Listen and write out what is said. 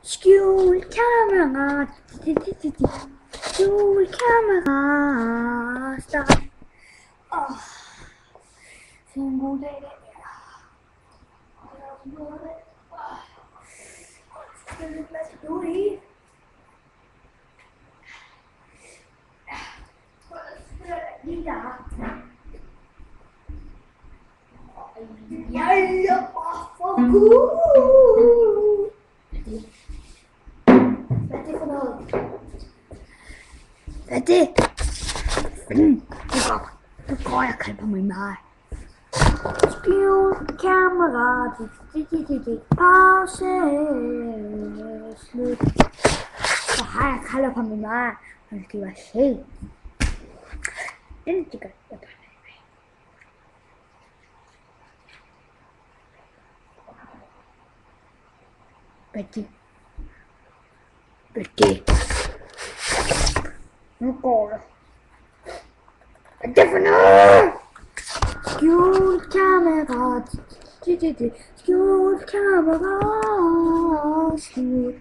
Skjult kamera. Skjult kamera. Start. Det er en god dag i dag. Skal vi plads til blod i? Lige der. Ja, for gud! Hvad er det for noget? Hvad er det? Nu går jeg og klipper min mad. Skjult kamera. Pause. Slut. Så har jeg kalder på min mad. Han skal være selv. Den er sikkert. Betty. Nu går det. Hvad er det for noget? Skjult kamera. Skjult kamera. Skjult.